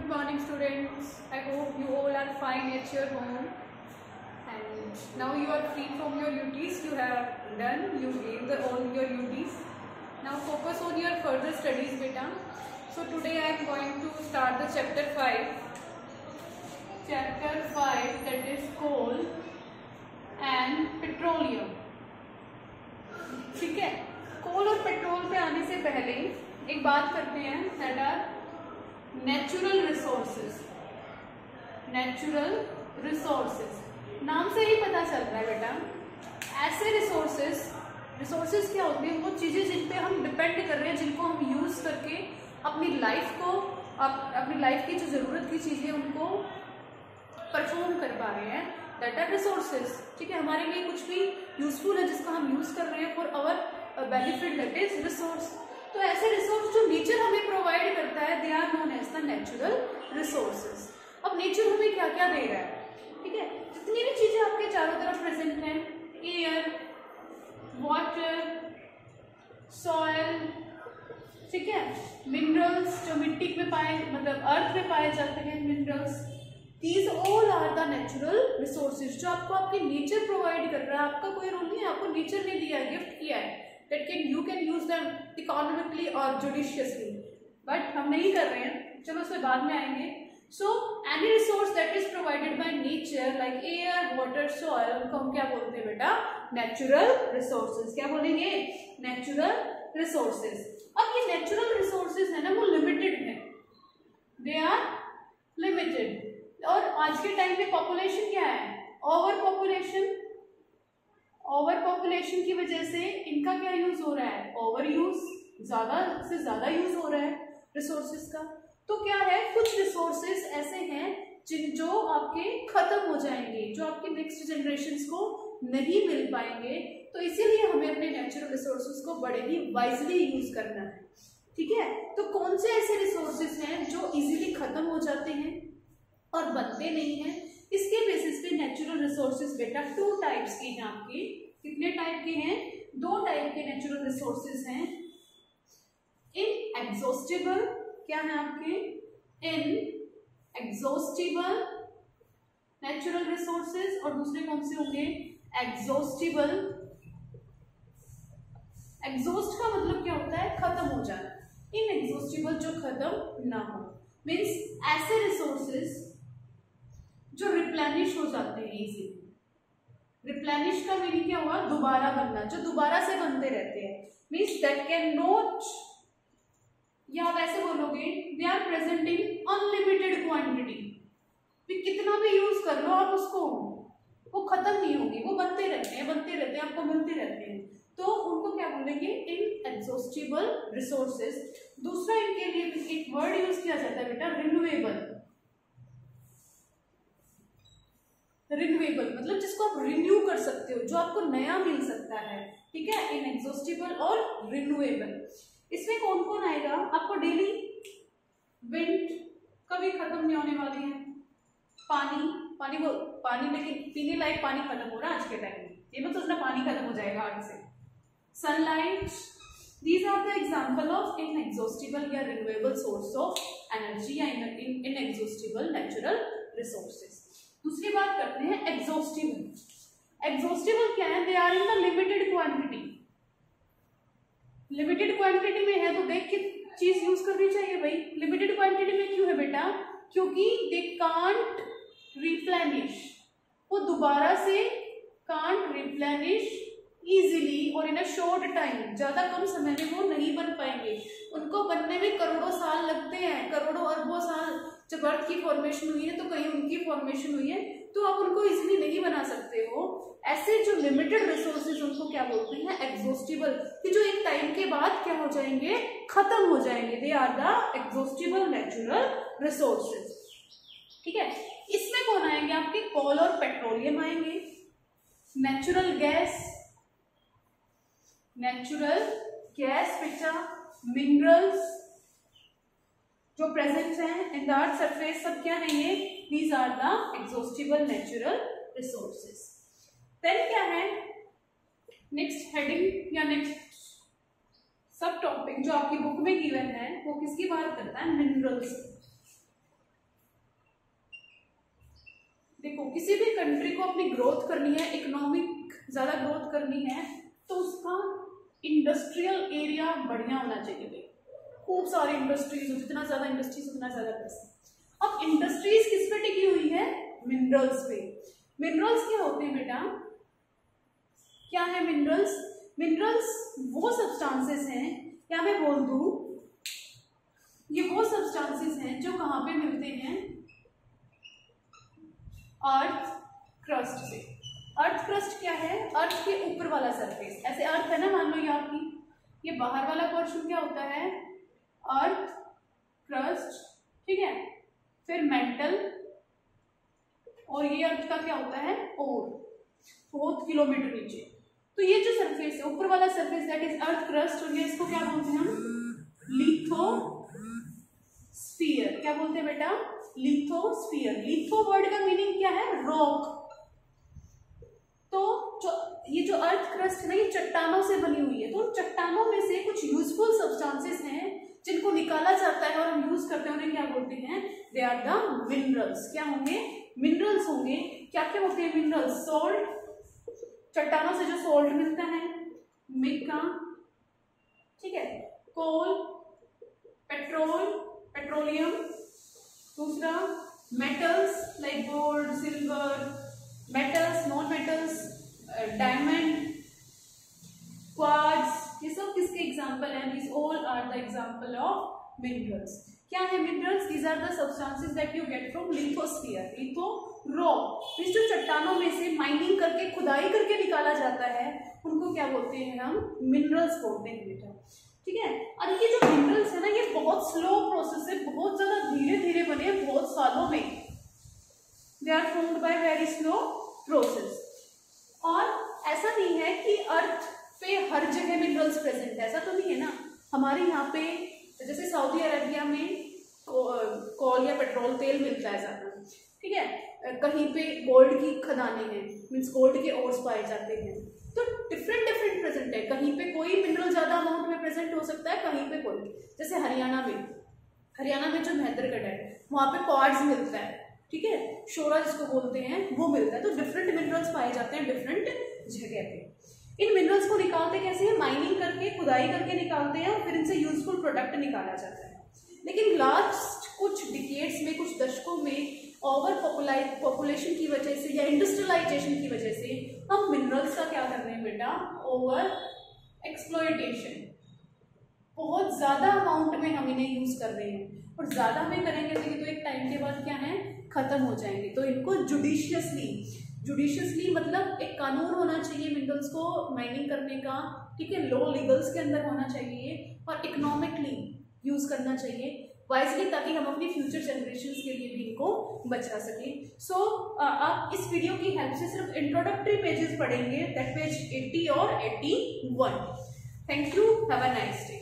Good morning, students. I hope you all are fine at your home. And now you are free from your duties. You have done. You gave all your duties. Now focus on your further studies, beta. So today I am going to start the chapter 5. Chapter 5, that is coal and petroleum. ठीक है, कोल और petrol पे आने से पहले एक बात करते हैं, that are natural resources. Natural resources नाम से ही पता चल रहा है बेटा, ऐसे रिसोर्सेज क्या होते हैं? वो चीजें जिन पे हम डिपेंड कर रहे हैं, जिनको हम यूज करके अपनी लाइफ को, अपनी लाइफ की जो जरूरत की चीजें उनको परफॉर्म कर पा रहे हैं, दैट आर रिसोर्सेज. ठीक है, हमारे लिए कुछ भी यूजफुल है जिसका हम यूज कर रहे हैं for our benefit, that is resource. तो ऐसे रिसोर्स जो नेचर हमें प्रोवाइड करता है, they are known as the natural resources. अब नेचर हमें क्या क्या दे रहा है? ठीक है, जितनी भी चीजें आपके चारों तरफ प्रेजेंट हैं, एयर, वाटर, सॉइल, ठीक है, मिनरल्स जो मिट्टी में पाए, मतलब अर्थ में पाए जाते हैं minerals, These all are the natural resources जो आपको आपके नेचर प्रोवाइड कर रहा है. आपका कोई रोल नहीं है, आपको नेचर ने दिया है, गिफ्ट किया है. That you can use them economically or judiciously, but हम नहीं कर रहे हैं, चलो उसमें बाद में आएंगे. So any resource that is provided by nature like air, water, soil, उनको हम क्या बोलते हैं बेटा? Natural resources. क्या बोलेंगे? Natural resources. अब ये natural resources है ना, वो limited है, they are limited. और आज के टाइम में पॉपुलेशन क्या है? ओवर पॉपुलेशन की वजह से इनका क्या यूज हो रहा है? ओवर यूज, ज्यादा से ज्यादा यूज हो रहा है रिसोर्सेज का. तो क्या है, कुछ रिसोर्सेज ऐसे हैं जो आपके खत्म हो जाएंगे, जो आपके नेक्स्ट जनरेशंस को नहीं मिल पाएंगे. तो इसीलिए हमें अपने नेचुरल रिसोर्सेज को बड़े ही वाइजली यूज करना है. ठीक है, तो कौन से ऐसे रिसोर्सेज हैं जो इजीली खत्म हो जाते हैं और बनते नहीं हैं? इसके बेसिस पे नेचुरल रिसोर्सेज बेटा 2 टाइप्स की हैं आपकी. कितने टाइप के हैं? 2 टाइप के नेचुरल रिसोर्सेज हैं. इनएग्जॉस्टिबल, क्या है आपके? Inexhaustible natural resources. और दूसरे कौन से होंगे? एग्जॉस्टिबल. एग्जॉस्ट का मतलब क्या होता है? खत्म हो जाना. इनएग्जॉस्टिबल जो खत्म ना हो, मीन्स ऐसे रिसोर्सेज जो रिप्लेनिश हो जाते हैं इजीली. रिप्लेनिश का मीनिंग क्या हुआ? दोबारा बनना, जो दोबारा से बनते रहते हैं, मीन्स दैट कैन नॉट, या आप ऐसे बोलोगे they are present in unlimited quantity. कितना भी यूज कर लो आप उसको, वो खत्म नहीं होगी, वो बनते रहते हैं, आपको मिलते रहते हैं. तो उनको क्या बोलेंगे? Inexhaustible resources. दूसरा इनके लिए एक वर्ड यूज किया जाता है बेटा, रिन्यूएबल. रिन्यूएबल मतलब जिसको आप रिन्यू कर सकते हो, जो आपको नया मिल सकता है. ठीक है, इनएग्जॉस्टिबल और रिन्यूएबल. इसमें कौन कौन आएगा? आपको डेली विंड कभी खत्म नहीं होने वाली है. पानी लेकिन पीने लायक पानी खत्म हो रहा है आज के टाइम में, ये मत सोचना पानी खत्म हो जाएगा आज से. Sunlight, these are the example of inexhaustible या renewable source of energy या inexhaustible natural resources. दूसरी बात करते हैं एग्जॉस्टिबल. एग्जॉस्टिबल क्या है? They are in the limited quantity. Limited quantity में है तो देख के चीज यूज करनी चाहिए भाई. लिमिटेड क्वांटिटी में क्यों है बेटा? क्योंकि दे कांट रिप्लेनिश, वो दोबारा से कांट रिप्लेनिश इजीली और इन अ शॉर्ट टाइम, ज्यादा कम समय में वो नहीं बन पाएंगे. उनको बनने में करोड़ों साल लगते हैं, करोड़ों अरबों साल. जब अर्थ की फॉर्मेशन हुई है तो कहीं उनकी फॉर्मेशन हुई है, तो आप उनको इजीली नहीं बना सकते हो. ऐसे जो लिमिटेड रिसोर्सेज उनको क्या बोलते हैं? एग्जॉस्टिबल, कि जो एक टाइम के बाद क्या हो जाएंगे? खत्म हो जाएंगे. They are the exhaustible natural resources. ठीक है, इसमें कौन आएंगे? आपके कोल और पेट्रोलियम आएंगे. नेचुरल गैस बेटा, मिनरल्स जो प्रेजेंट हैं इन द अर्थ सरफेस, सब क्या है ये? These are the exhaustible natural resources. Then क्या है नेक्स्ट हेडिंग या नेक्स्ट सब टॉपिक जो आपकी बुक में गिवन है, वो किसकी बात करता है? मिनरल्स. देखो किसी भी कंट्री को अपनी ग्रोथ करनी है, इकोनॉमिक ज्यादा ग्रोथ करनी है, तो उसका इंडस्ट्रियल एरिया बढ़िया होना चाहिए भाई, खूब सारी इंडस्ट्रीज, जितना ज्यादा इंडस्ट्रीज उतना ज्यादा पैसा। अब इंडस्ट्रीज किस पे टिकी हुई है? मिनरल्स पे। मिनरल्स क्या होते हैं बेटा? क्या है मिनरल्स? मिनरल्स वो सब्सटेंसेस हैं, या मैं बोल दूं ये वो सब्सटेंसेस हैं जो कहाँ पे मिलते हैं? अर्थ क्रस्ट से। अर्थ क्रस्ट क्या है? अर्थ के ऊपर वाला सरफेस। ऐसे अर्थ है ना, मान लो ये आपकी, ये बाहर वाला पोर्शन क्या होता है? अर्थ क्रस्ट, ठीक है। फिर मेंटल, और ये अर्थ का क्या होता है? ओर, बहुत किलोमीटर नीचे। तो ये जो सरफेस है, ऊपर वाला surface, that is earth crust, और ये इसको क्या बोलते हैं हम? लिथोस्फीयर। क्या बोलते हैं बेटा? लिथोस्फीयर। लिथो वर्ड का मीनिंग क्या है? रॉक। तो ये जो अर्थ क्रस्ट है ना, ये चट्टानों से बनी हुई है। तो चट्टानों में से कुछ यूजफुल सब्सटेंसेस हैं जिनको निकाला जाता है और हम यूज करते हैं, उन्हें क्या बोलते हैं? They are the minerals. क्या होंगे? मिनरल्स होंगे। क्या क्या होते हैं मिनरल्स? सोल्ट, चट्टानों से जो सोल्ट मिलता है, मिका, ठीक है, कोल, पेट्रोल, पेट्रोलियम, दूसरा metals like gold, silver, metals, non metals, diamond, quartz, ये सब किसके एग्जांपल हैं? This all are the example of minerals. क्या है minerals? These are the substances that you get from lithosphere. Litho rock, इस जो चट्टानों में से माइनिंग करके, खुदाई करके निकाला जाता है, उनको क्या बोलते हैं हम? मिनरल्स बोलते हैं बेटा, ठीक है। और ये जो मिनरल्स है ना, ये बहुत स्लो प्रोसेस है, बहुत ज्यादा धीरे धीरे बने, बहुत सालों में। They are formed by very slow process. और ऐसा नहीं है कि अर्थ पे हर जगह मिनरल्स प्रेजेंट है, ऐसा तो नहीं है ना। हमारे यहाँ पे जैसे सऊदी अरेबिया में कोल या पेट्रोल तेल मिलता है ज्यादा, ठीक है। कहीं पे गोल्ड की खदानें हैं, मीन्स गोल्ड के ओर्स पाए जाते हैं। तो डिफरेंट डिफरेंट प्रेजेंट है, कहीं पे कोई मिनरल ज्यादा अमाउंट में प्रेजेंट हो सकता है, कहीं पे कोई। जैसे हरियाणा में जो मेहंदरगढ़ है, वहां पे क्वार्ट्ज मिलता है, ठीक है, शोरा जिसको बोलते हैं, वो मिलता है। तो डिफरेंट मिनरल्स पाए जाते हैं डिफरेंट जगह पे। इन मिनरल्स को निकालते कैसे हैं? माइनिंग करके, खुदाई करके निकालते हैं, और फिर इनसे यूजफुल प्रोडक्ट निकाला जाता है। लेकिन लास्ट कुछ डिकेड्स में, कुछ दशकों में ओवर पॉपुलेशन की वजह से या इंडस्ट्रियलाइजेशन की वजह से हम मिनरल्स का क्या कर रहे हैं बेटा? ओवर एक्सप्लॉयटेशन, बहुत ज्यादा अमाउंट में हम इन्हें यूज कर रहे हैं, और ज्यादा में करेंगे तो ये तो एक टाइम के बाद क्या है? खत्म हो जाएंगे। तो इनको जुडिशियसली मतलब एक कानून होना चाहिए मिनरल्स को माइनिंग करने का, ठीक है, लॉ लीगल्स के अंदर होना चाहिए, और इकोनॉमिकली यूज करना चाहिए वाइजली, ताकि हम अपनी फ्यूचर जनरेशंस के लिए भी इनको बचा सकें। सो आप इस वीडियो की हेल्प से सिर्फ इंट्रोडक्टरी पेजेस पढ़ेंगे, दैट पेज 80 और 81। Thank you, have a nice day.